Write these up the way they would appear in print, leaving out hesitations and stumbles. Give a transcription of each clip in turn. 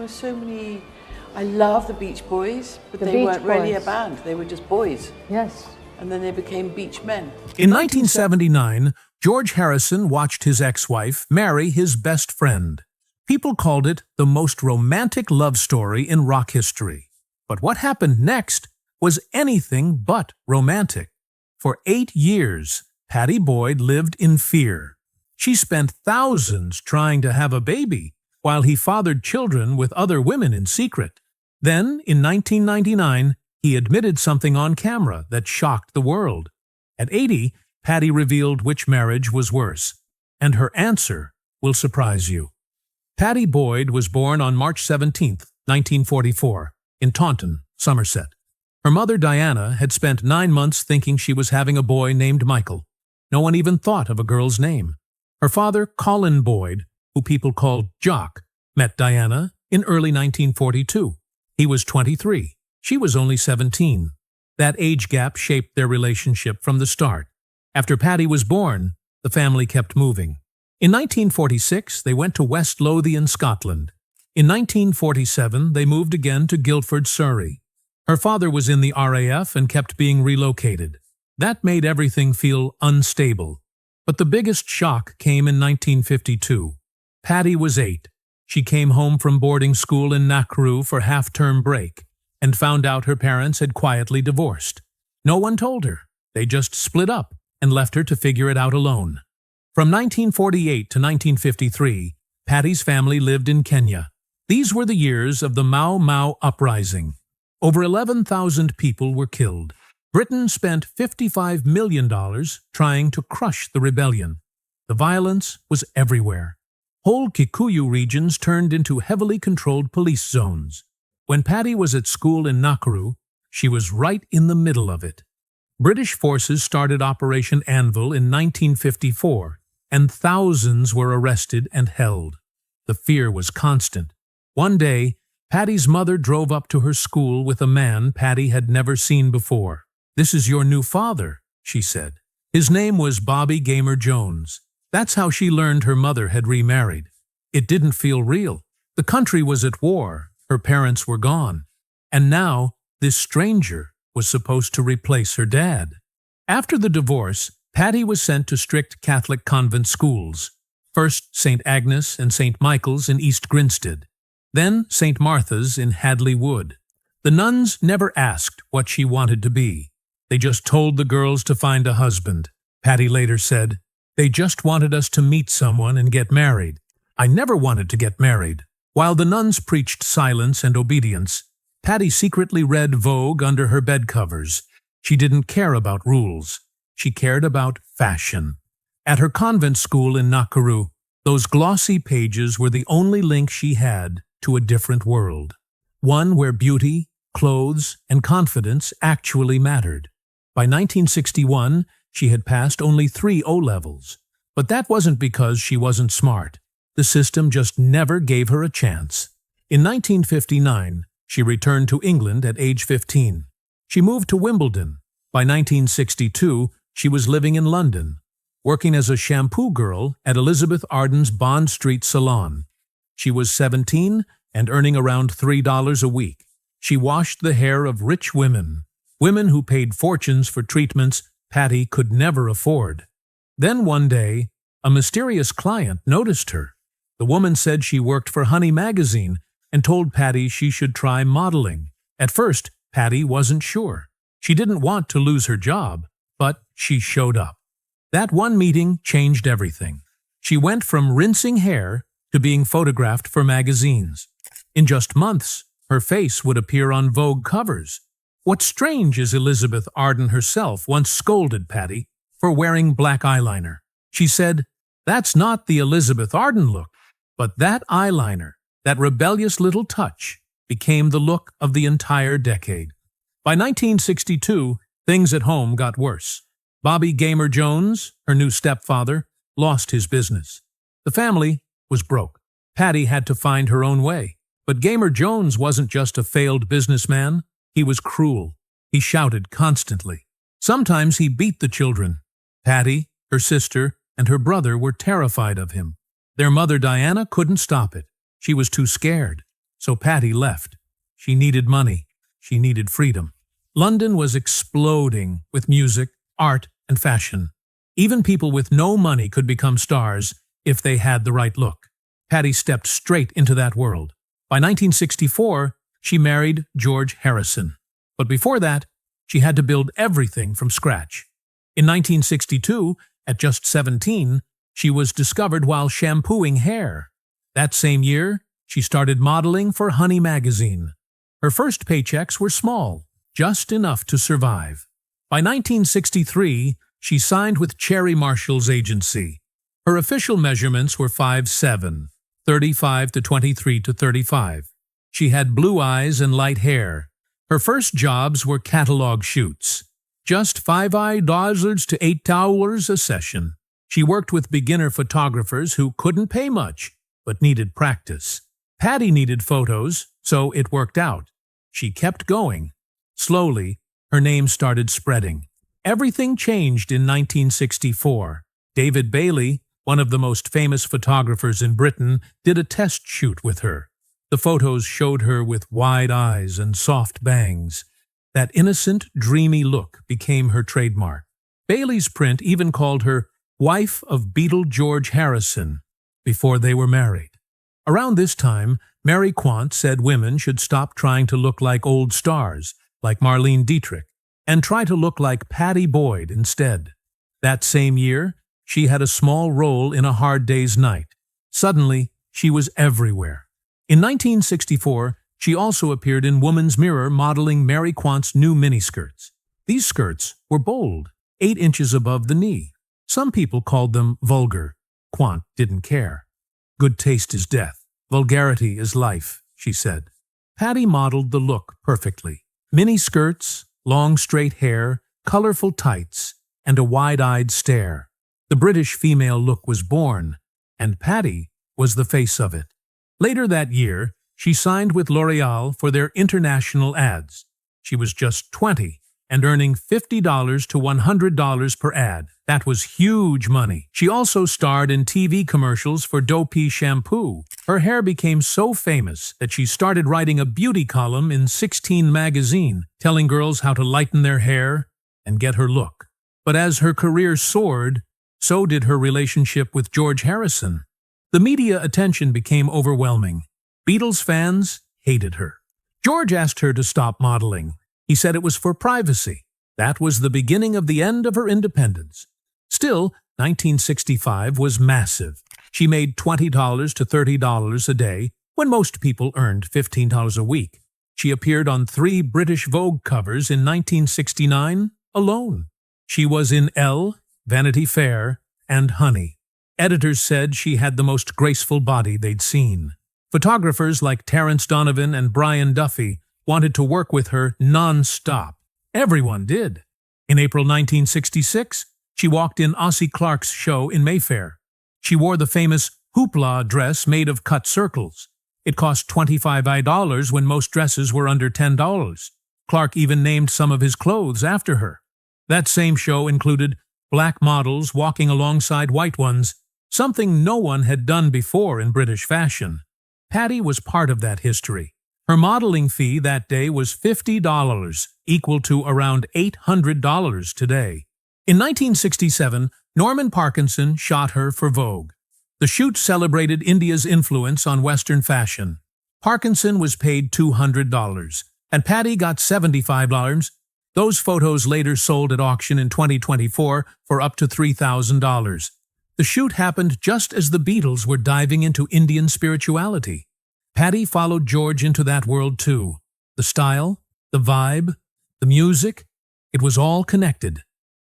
was so many. I love the Beach Boys, but they Beach weren't really a Boys. band. They were just boys. Yes. And then they became beach men. In 1979, George Harrison watched his ex-wife marry his best friend. People called it the most romantic love story in rock history. But what happened next was anything but romantic. For 8 years, Pattie Boyd lived in fear. She spent thousands trying to have a baby, while he fathered children with other women in secret. Then, in 1999, he admitted something on camera that shocked the world. At 80, Pattie revealed which marriage was worse, and her answer will surprise you. Pattie Boyd was born on March 17, 1944, in Taunton, Somerset. Her mother, Diana, had spent 9 months thinking she was having a boy named Michael. No one even thought of a girl's name. Her father, Colin Boyd, who people called Jock, met Diana in early 1942. He was 23. She was only 17. That age gap shaped their relationship from the start. After Pattie was born, the family kept moving. In 1946, they went to West Lothian, Scotland. In 1947, they moved again to Guildford, Surrey. Her father was in the RAF and kept being relocated. That made everything feel unstable. But the biggest shock came in 1952. Pattie was 8. She came home from boarding school in Nakuru for half-term break and found out her parents had quietly divorced. No one told her. They just split up and left her to figure it out alone. From 1948 to 1953, Pattie's family lived in Kenya. These were the years of the Mau Mau uprising. Over 11,000 people were killed. Britain spent $55 million trying to crush the rebellion. The violence was everywhere. Whole Kikuyu regions turned into heavily controlled police zones. When Pattie was at school in Nakuru, she was right in the middle of it. British forces started Operation Anvil in 1954, and thousands were arrested and held. The fear was constant. One day, Pattie's mother drove up to her school with a man Pattie had never seen before. "This is your new father," she said. His name was Bobby Gamer Jones. That's how she learned her mother had remarried. It didn't feel real. The country was at war. Her parents were gone. And now, this stranger was supposed to replace her dad. After the divorce, Pattie was sent to strict Catholic convent schools. First St. Agnes and St. Michael's in East Grinstead. Then St. Martha's in Hadley Wood. The nuns never asked what she wanted to be. They just told the girls to find a husband. Pattie later said, "They just wanted us to meet someone and get married. I never wanted to get married." While the nuns preached silence and obedience, Pattie secretly read Vogue under her bed covers. She didn't care about rules. She cared about fashion. At her convent school in Nakuru, those glossy pages were the only link she had to a different world. One where beauty, clothes, and confidence actually mattered. By 1961, she had passed only 3 O-levels. But that wasn't because she wasn't smart. The system just never gave her a chance. In 1959, she returned to England at age 15. She moved to Wimbledon. By 1962, she was living in London, working as a shampoo girl at Elizabeth Arden's Bond Street salon. She was 17 and earning around $3 a week. She washed the hair of rich women who paid fortunes for treatments Pattie could never afford. Then one day, a mysterious client noticed her. The woman said she worked for Honey magazine and told Pattie she should try modeling. At first, Pattie wasn't sure. She didn't want to lose her job, but she showed up. That one meeting changed everything. She went from rinsing hair to being photographed for magazines. In just months, her face would appear on Vogue covers. What's strange is Elizabeth Arden herself once scolded Pattie for wearing black eyeliner. She said, "That's not the Elizabeth Arden look." But that eyeliner, that rebellious little touch, became the look of the entire decade. By 1962, things at home got worse. Bobby Gamer Jones, her new stepfather, lost his business. The family was broke. Pattie had to find her own way. But Gamer Jones wasn't just a failed businessman. He was cruel. He shouted constantly. Sometimes he beat the children. Pattie, her sister, and her brother were terrified of him. Their mother Diana couldn't stop it. She was too scared. So Pattie left. She needed money. She needed freedom. London was exploding with music, art, and fashion. Even people with no money could become stars if they had the right look. Pattie stepped straight into that world. By 1964, she married George Harrison. But before that, she had to build everything from scratch. In 1962, at just 17, she was discovered while shampooing hair. That same year, she started modeling for Honey magazine. Her first paychecks were small, just enough to survive. By 1963, she signed with Cherry Marshall's agency. Her official measurements were 5'7", 35 to 23 to 35. She had blue eyes and light hair. Her first jobs were catalog shoots. Just $5 to $8 a session. She worked with beginner photographers who couldn't pay much, but needed practice. Pattie needed photos, so it worked out. She kept going. Slowly, her name started spreading. Everything changed in 1964. David Bailey, one of the most famous photographers in Britain, did a test shoot with her. The photos showed her with wide eyes and soft bangs. That innocent, dreamy look became her trademark. Bailey's print even called her wife of Beatle George Harrison before they were married. Around this time, Mary Quant said women should stop trying to look like old stars, like Marlene Dietrich, and try to look like Pattie Boyd instead. That same year, she had a small role in A Hard Day's Night. Suddenly, she was everywhere. In 1964, she also appeared in Woman's Mirror modeling Mary Quant's new miniskirts. These skirts were bold, 8 inches above the knee. Some people called them vulgar. Quant didn't care. Good taste is death. Vulgarity is life, she said. Pattie modeled the look perfectly. Mini skirts, long straight hair, colorful tights, and a wide-eyed stare. The British female look was born, and Pattie was the face of it. Later that year, she signed with L'Oreal for their international ads. She was just 20 and earning $50 to $100 per ad. That was huge money. She also starred in TV commercials for Dopey shampoo. Her hair became so famous that she started writing a beauty column in 16 magazine, telling girls how to lighten their hair and get her look. But as her career soared, so did her relationship with George Harrison. The media attention became overwhelming. Beatles fans hated her. George asked her to stop modeling. He said it was for privacy. That was the beginning of the end of her independence. Still, 1965 was massive. She made $20 to $30 a day when most people earned $15 a week. She appeared on 3 British Vogue covers in 1969 alone. She was in Elle, Vanity Fair, and Honey. Editors said she had the most graceful body they'd seen. Photographers like Terence Donovan and Brian Duffy wanted to work with her non-stop. Everyone did. In April 1966, she walked in Ossie Clark's show in Mayfair. She wore the famous hoopla dress made of cut circles. It cost $25 when most dresses were under $10. Clark even named some of his clothes after her. That same show included black models walking alongside white ones, something no one had done before in British fashion. Pattie was part of that history. Her modeling fee that day was $50, equal to around $800 today. In 1967, Norman Parkinson shot her for Vogue. The shoot celebrated India's influence on Western fashion. Parkinson was paid $200, and Pattie got $75. Those photos later sold at auction in 2024 for up to $3,000. The shoot happened just as the Beatles were diving into Indian spirituality. Pattie followed George into that world too. The style, the vibe, the music, it was all connected.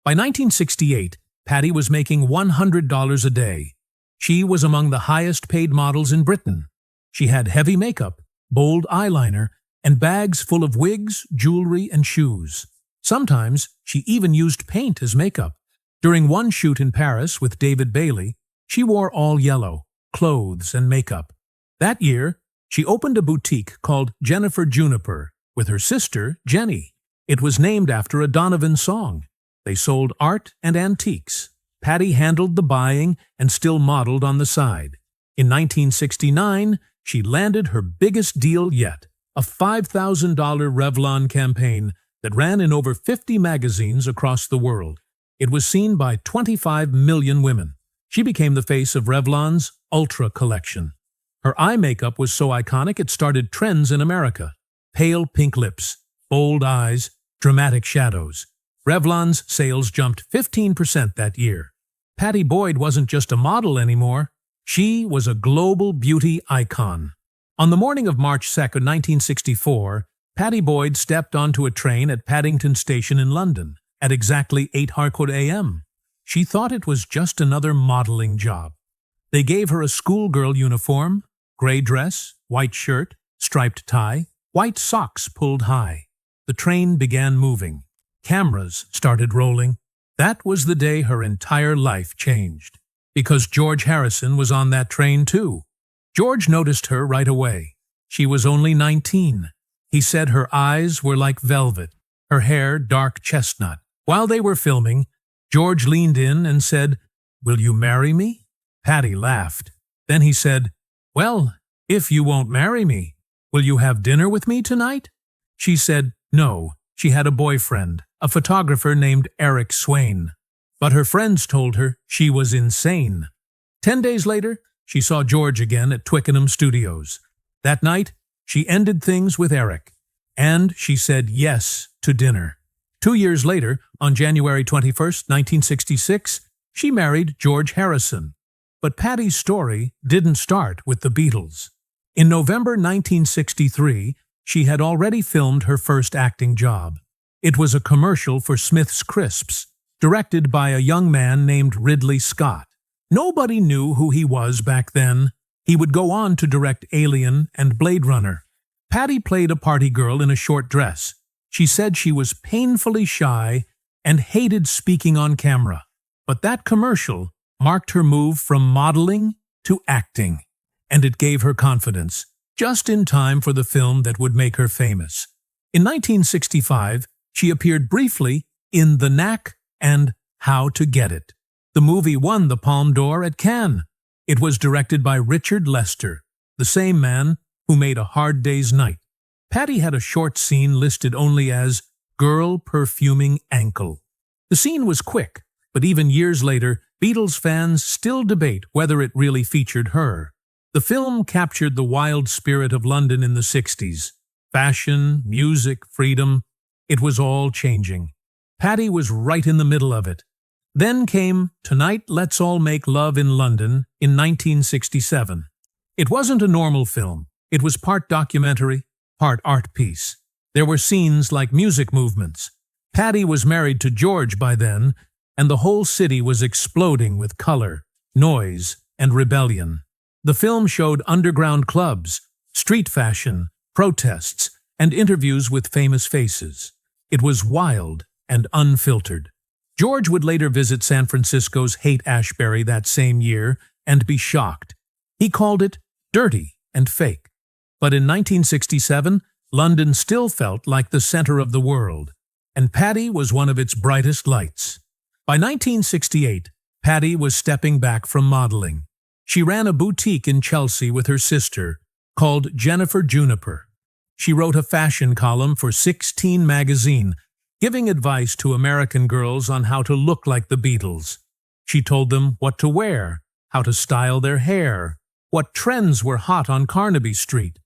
By 1968, Pattie was making $100 a day. She was among the highest-paid models in Britain. She had heavy makeup, bold eyeliner, and bags full of wigs, jewelry, and shoes. Sometimes she even used paint as makeup. During one shoot in Paris with David Bailey, she wore all yellow, clothes and makeup. That year, she opened a boutique called Jennifer Juniper with her sister, Jenny. It was named after a Donovan song. They sold art and antiques. Pattie handled the buying and still modeled on the side. In 1969, she landed her biggest deal yet, a $5,000 Revlon campaign that ran in over 50 magazines across the world. It was seen by 25 million women. She became the face of Revlon's Ultra collection. Her eye makeup was so iconic it started trends in America. Pale pink lips, bold eyes, dramatic shadows. Revlon's sales jumped 15% that year. Pattie Boyd wasn't just a model anymore. She was a global beauty icon. On the morning of March 2, 1964, Pattie Boyd stepped onto a train at Paddington Station in London at exactly 8 Harcourt a.m. She thought it was just another modeling job. They gave her a schoolgirl uniform, gray dress, white shirt, striped tie, white socks pulled high. The train began moving. Cameras started rolling. That was the day her entire life changed. Because George Harrison was on that train too. George noticed her right away. She was only 19. He said her eyes were like velvet, her hair dark chestnut. While they were filming, George leaned in and said, "Will you marry me?" Pattie laughed. Then he said, "Well, if you won't marry me, will you have dinner with me tonight?" She said no. She had a boyfriend, a photographer named Eric Swain. But her friends told her she was insane. 10 days later, she saw George again at Twickenham Studios. That night, she ended things with Eric, and she said yes to dinner. 2 years later, on January 21, 1966, she married George Harrison. But Pattie's story didn't start with the Beatles. In November 1963, she had already filmed her first acting job. It was a commercial for Smith's Crisps, directed by a young man named Ridley Scott. Nobody knew who he was back then. He would go on to direct Alien and Blade Runner. Pattie played a party girl in a short dress. She said she was painfully shy and hated speaking on camera. But that commercial marked her move from modeling to acting, and it gave her confidence, just in time for the film that would make her famous. In 1965, she appeared briefly in The Knack and How to Get It. The movie won the Palme d'Or at Cannes. It was directed by Richard Lester, the same man who made A Hard Day's Night. Pattie had a short scene listed only as Girl Perfuming Ankle. The scene was quick, but even years later, Beatles fans still debate whether it really featured her. The film captured the wild spirit of London in the 60s. Fashion, music, freedom, it was all changing. Pattie was right in the middle of it. Then came Tonight Let's All Make Love in London in 1967. It wasn't a normal film. It was part documentary, part art piece. There were scenes like music movements. Pattie was married to George by then, and the whole city was exploding with color, noise, and rebellion. The film showed underground clubs, street fashion, protests, and interviews with famous faces. It was wild and unfiltered. George would later visit San Francisco's Haight-Ashbury that same year and be shocked. He called it dirty and fake. But in 1967, London still felt like the center of the world, and Pattie was one of its brightest lights. By 1968, Pattie was stepping back from modeling. She ran a boutique in Chelsea with her sister, called Jennifer Juniper. She wrote a fashion column for 16 magazine, giving advice to American girls on how to look like the Beatles. She told them what to wear, how to style their hair, what trends were hot on Carnaby Street.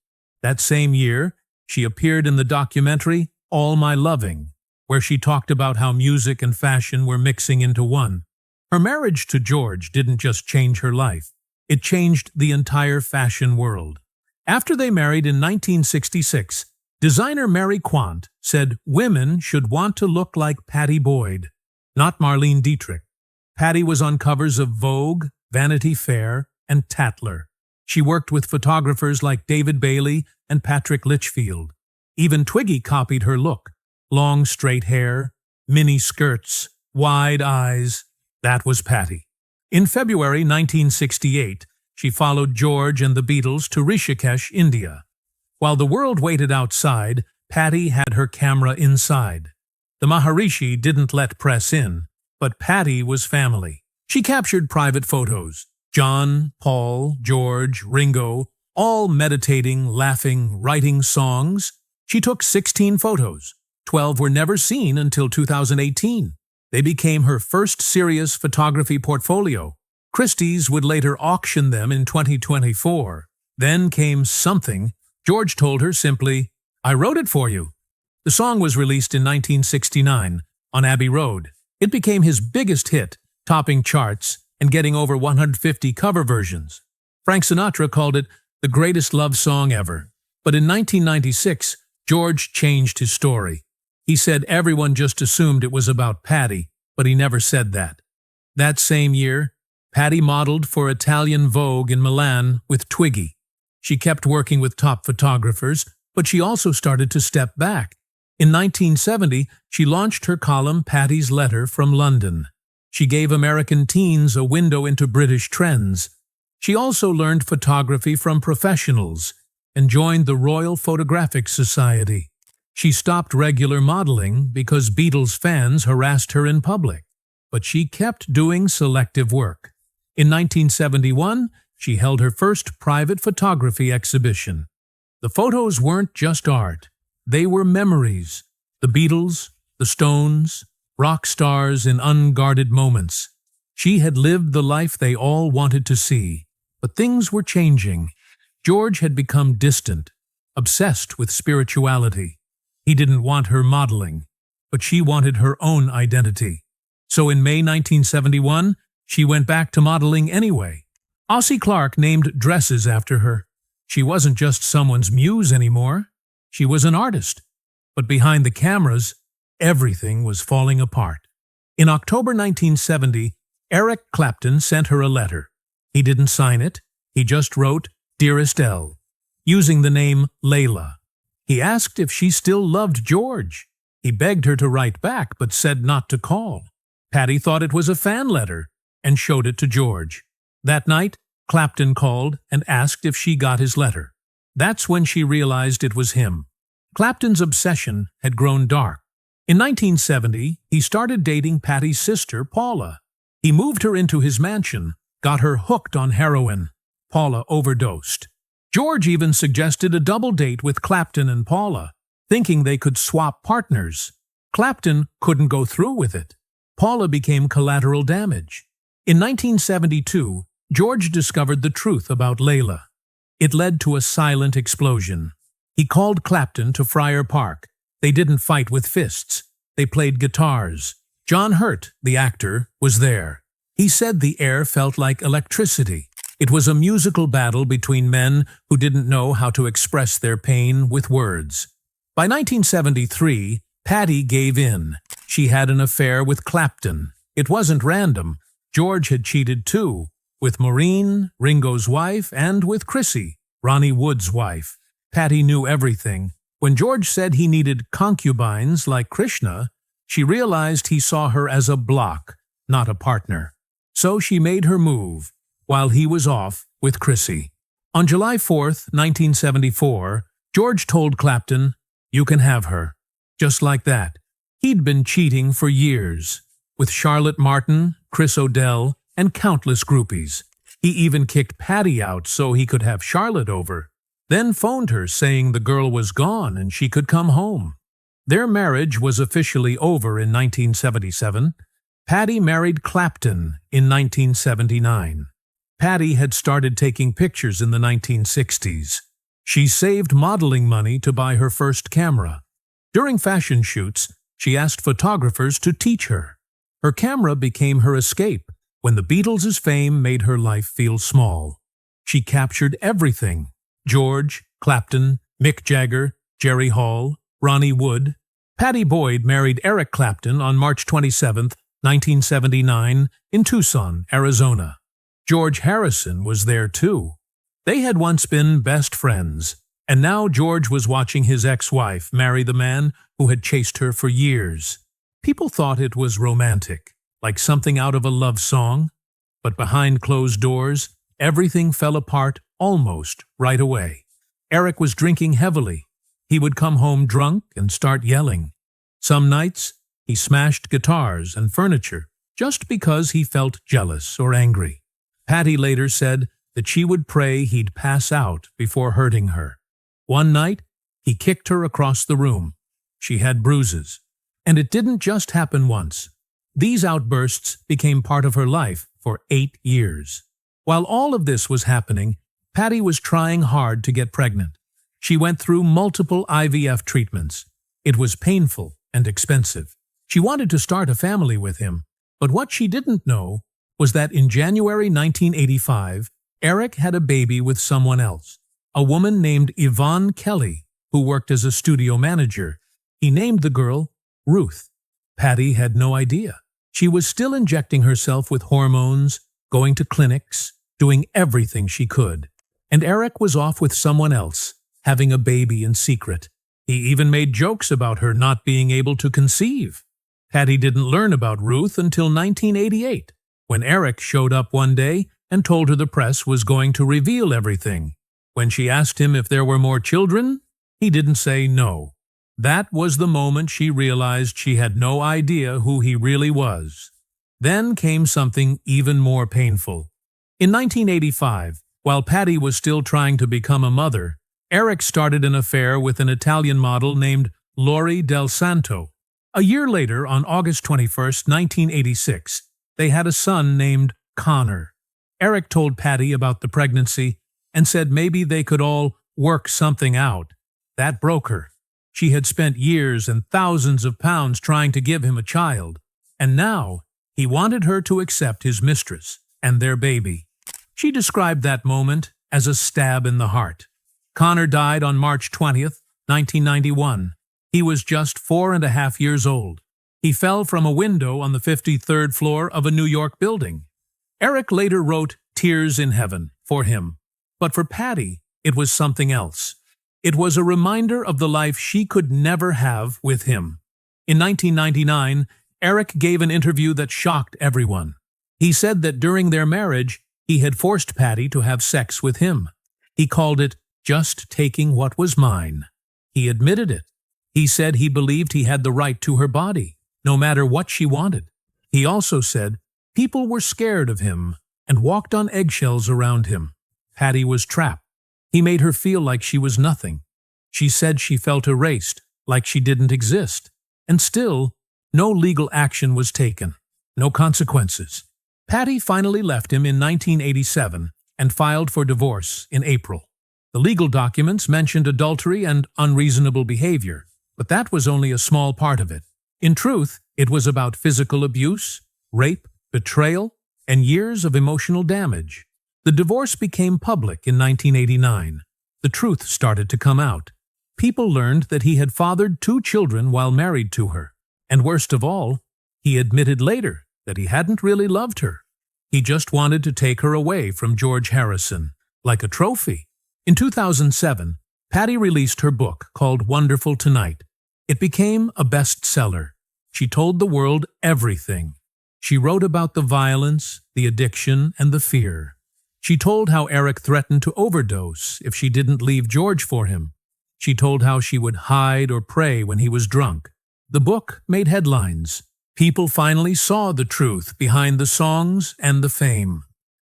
That same year, she appeared in the documentary All My Loving, where she talked about how music and fashion were mixing into one. Her marriage to George didn't just change her life. It changed the entire fashion world. After they married in 1966, designer Mary Quant said women should want to look like Pattie Boyd, not Marlene Dietrich. Pattie was on covers of Vogue, Vanity Fair, and Tatler. She worked with photographers like David Bailey and Patrick Litchfield. Even Twiggy copied her look. Long straight hair, mini skirts, wide eyes. That was Pattie. In February 1968, she followed George and the Beatles to Rishikesh, India. While the world waited outside, Pattie had her camera inside. The Maharishi didn't let press in, but Pattie was family. She captured private photos. John, Paul, George, Ringo, all meditating, laughing, writing songs. She took 16 photos. 12 were never seen until 2018. They became her first serious photography portfolio. Christie's would later auction them in 2024. Then came Something. George told her simply, "I wrote it for you." The song was released in 1969 on Abbey Road. It became his biggest hit, topping charts and getting over 150 cover versions. Frank Sinatra called it the greatest love song ever. But in 1996, George changed his story. He said everyone just assumed it was about Pattie, but he never said that. That same year, Pattie modeled for Italian Vogue in Milan with Twiggy. She kept working with top photographers, but she also started to step back. In 1970, she launched her column Pattie's Letter from London. She gave American teens a window into British trends. She also learned photography from professionals and joined the Royal Photographic Society. She stopped regular modeling because Beatles fans harassed her in public, but she kept doing selective work. In 1971, she held her first private photography exhibition. The photos weren't just art. They were memories. The Beatles, the Stones, rock stars in unguarded moments. She had lived the life they all wanted to see. But things were changing. George had become distant, obsessed with spirituality. He didn't want her modeling, but she wanted her own identity. So in May 1971, she went back to modeling anyway. Ossie Clark named dresses after her. She wasn't just someone's muse anymore. She was an artist. But behind the cameras, everything was falling apart. In October 1970, Eric Clapton sent her a letter. He didn't sign it. He just wrote, "Dearest Elle," using the name Layla. He asked if she still loved George. He begged her to write back, but said not to call. Pattie thought it was a fan letter and showed it to George. That night, Clapton called and asked if she got his letter. That's when she realized it was him. Clapton's obsession had grown dark. In 1970, he started dating Pattie's sister, Paula. He moved her into his mansion, got her hooked on heroin. Paula overdosed. George even suggested a double date with Clapton and Paula, thinking they could swap partners. Clapton couldn't go through with it. Paula became collateral damage. In 1972, George discovered the truth about Layla. It led to a silent explosion. He called Clapton to Friar Park. They didn't fight with fists. They played guitars. John Hurt, the actor, was there. He said the air felt like electricity. It was a musical battle between men who didn't know how to express their pain with words. By 1973, Pattie gave in. She had an affair with Clapton. It wasn't random. George had cheated too, with Maureen, Ringo's wife, and with Chrissy, Ronnie Wood's wife. Pattie knew everything. When George said he needed concubines like Krishna, she realized he saw her as a block, not a partner. So she made her move, while he was off with Chrissy. On July 4th, 1974, George told Clapton, "You can have her." Just like that. He'd been cheating for years, with Charlotte Martin, Chris O'Dell, and countless groupies. He even kicked Pattie out so he could have Charlotte over, then phoned her saying the girl was gone and she could come home. Their marriage was officially over in 1977. Pattie married Clapton in 1979. Pattie had started taking pictures in the 1960s. She saved modeling money to buy her first camera. During fashion shoots, she asked photographers to teach her. Her camera became her escape when the Beatles' fame made her life feel small. She captured everything: George, Clapton, Mick Jagger, Jerry Hall, Ronnie Wood. Pattie Boyd married Eric Clapton on March 27, 1979, in Tucson, Arizona. George Harrison was there too. They had once been best friends, and now George was watching his ex-wife marry the man who had chased her for years. People thought it was romantic, like something out of a love song, but behind closed doors, everything fell apart almost right away. Eric was drinking heavily. He would come home drunk and start yelling. Some nights, he smashed guitars and furniture just because he felt jealous or angry. Pattie later said, that she would pray he'd pass out before hurting her. One night, he kicked her across the room. She had bruises. And it didn't just happen once. These outbursts became part of her life for 8 years. While all of this was happening, Pattie was trying hard to get pregnant. She went through multiple IVF treatments. It was painful and expensive. She wanted to start a family with him, but what she didn't know was that in January 1985, Eric had a baby with someone else, a woman named Yvonne Kelly, who worked as a studio manager. He named the girl Ruth. Pattie had no idea. She was still injecting herself with hormones, going to clinics, doing everything she could. And Eric was off with someone else, having a baby in secret. He even made jokes about her not being able to conceive. Pattie didn't learn about Ruth until 1988, when Eric showed up one day and told her the press was going to reveal everything. When she asked him if there were more children, he didn't say no. That was the moment she realized she had no idea who he really was. Then came something even more painful. In 1985, while Pattie was still trying to become a mother, Eric started an affair with an Italian model named Lori Del Santo. A year later, on August 21, 1986, they had a son named Connor. Eric told Pattie about the pregnancy and said maybe they could all work something out. That broke her. She had spent years and thousands of pounds trying to give him a child, and now he wanted her to accept his mistress and their baby. She described that moment as a stab in the heart. Connor died on March 20th, 1991. He was just 4.5 years old. He fell from a window on the 53rd floor of a New York building. Eric later wrote Tears in Heaven for him. But for Pattie, it was something else. It was a reminder of the life she could never have with him. In 1999, Eric gave an interview that shocked everyone. He said that during their marriage, he had forced Pattie to have sex with him. He called it just taking what was mine. He admitted it. He said he believed he had the right to her body, no matter what she wanted. He also said people were scared of him and walked on eggshells around him. Pattie was trapped. He made her feel like she was nothing. She said she felt erased, like she didn't exist. And still, no legal action was taken. No consequences. Pattie finally left him in 1987 and filed for divorce in April. The legal documents mentioned adultery and unreasonable behavior, but that was only a small part of it. In truth, it was about physical abuse, rape, betrayal, and years of emotional damage. The divorce became public in 1989. The truth started to come out. People learned that he had fathered 2 children while married to her. And worst of all, he admitted later that he hadn't really loved her. He just wanted to take her away from George Harrison, like a trophy. In 2007, Pattie released her book called Wonderful Tonight. It became a bestseller. She told the world everything. She wrote about the violence, the addiction, and the fear. She told how Eric threatened to overdose if she didn't leave George for him. She told how she would hide or pray when he was drunk. The book made headlines. People finally saw the truth behind the songs and the fame.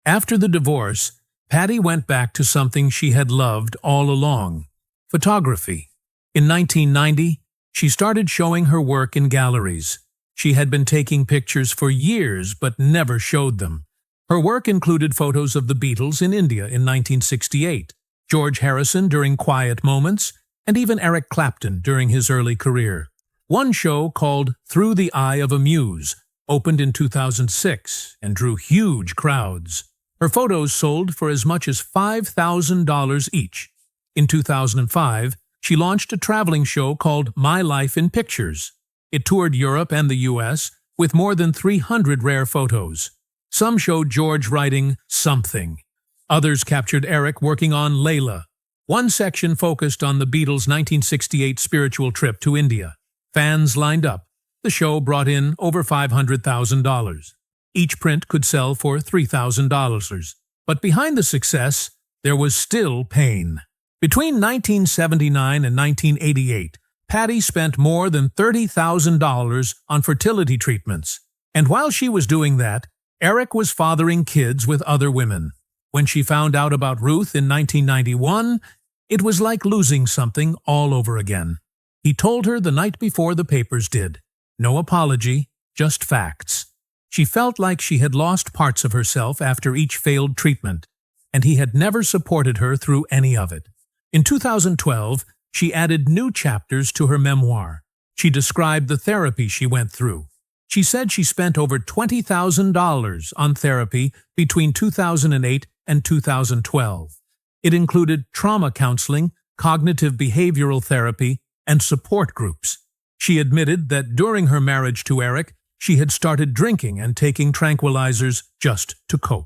After the divorce, Pattie went back to something she had loved all along: photography. In 1990, she started showing her work in galleries. She had been taking pictures for years but never showed them. Her work included photos of the Beatles in India in 1968, George Harrison during quiet moments, and even Eric Clapton during his early career. One show, called Through the Eye of a Muse, opened in 2006 and drew huge crowds. Her photos sold for as much as $5,000 each. In 2005, she launched a traveling show called My Life in Pictures. It toured Europe and the US with more than 300 rare photos. Some showed George writing something. Others captured Eric working on Layla. One section focused on the Beatles' 1968 spiritual trip to India. Fans lined up. The show brought in over $500,000. Each print could sell for $3,000. But behind the success, there was still pain. Between 1979 and 1988, Pattie spent more than $30,000 on fertility treatments. And while she was doing that, Eric was fathering kids with other women. When she found out about Ruth in 1991, it was like losing something all over again. He told her the night before the papers did. No apology, just facts. She felt like she had lost parts of herself after each failed treatment, and he had never supported her through any of it. In 2012, she added new chapters to her memoir. She described the therapy she went through. She said she spent over $20,000 on therapy between 2008 and 2012. It included trauma counseling, cognitive behavioral therapy, and support groups. She admitted that during her marriage to Eric, she had started drinking and taking tranquilizers just to cope.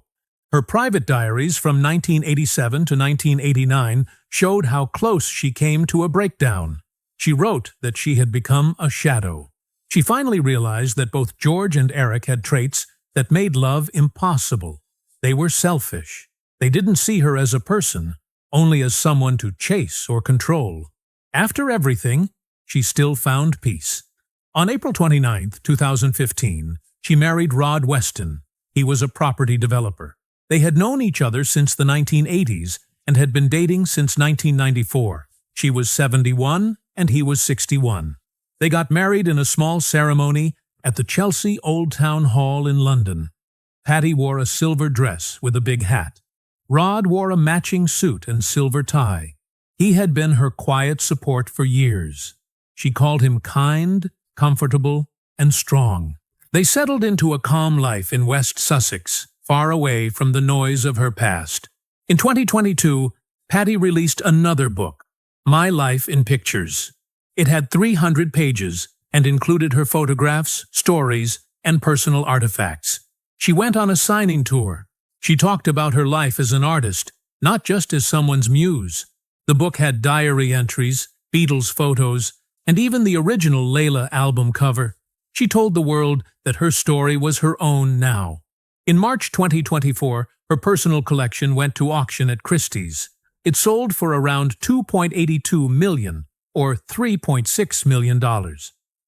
Her private diaries from 1987 to 1989 showed how close she came to a breakdown. She wrote that she had become a shadow. She finally realized that both George and Eric had traits that made love impossible. They were selfish. They didn't see her as a person, only as someone to chase or control. After everything, she still found peace. On April 29, 2015, she married Rod Weston. He was a property developer. They had known each other since the 1980s and had been dating since 1994. She was 71 and he was 61. They got married in a small ceremony at the Chelsea Old Town Hall in London. Pattie wore a silver dress with a big hat. Rod wore a matching suit and silver tie. He had been her quiet support for years. She called him kind, comfortable, and strong. They settled into a calm life in West Sussex, far away from the noise of her past. In 2022, Pattie released another book, My Life in Pictures. It had 300 pages and included her photographs, stories, and personal artifacts. She went on a signing tour. She talked about her life as an artist, not just as someone's muse. The book had diary entries, Beatles photos, and even the original Layla album cover. She told the world that her story was her own now. In March 2024, her personal collection went to auction at Christie's. It sold for around $2.82 million, or $3.6 million.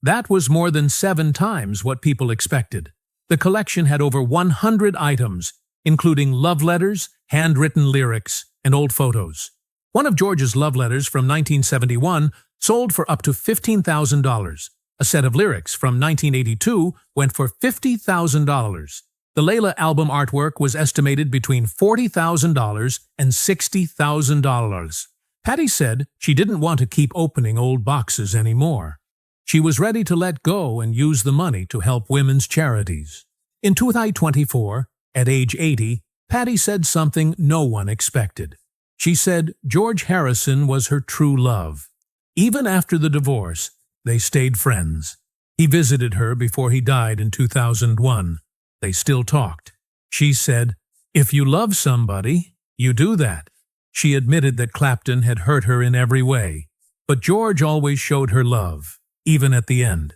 That was more than 7 times what people expected. The collection had over 100 items, including love letters, handwritten lyrics, and old photos. One of George's love letters from 1971 sold for up to $15,000. A set of lyrics from 1982 went for $50,000. The Layla album artwork was estimated between $40,000 and $60,000. Pattie said she didn't want to keep opening old boxes anymore. She was ready to let go and use the money to help women's charities. In 2024, at age 80, Pattie said something no one expected. She said George Harrison was her true love. Even after the divorce, they stayed friends. He visited her before he died in 2001. They still talked. She said, "If you love somebody, you do that." She admitted that Clapton had hurt her in every way, but George always showed her love, even at the end.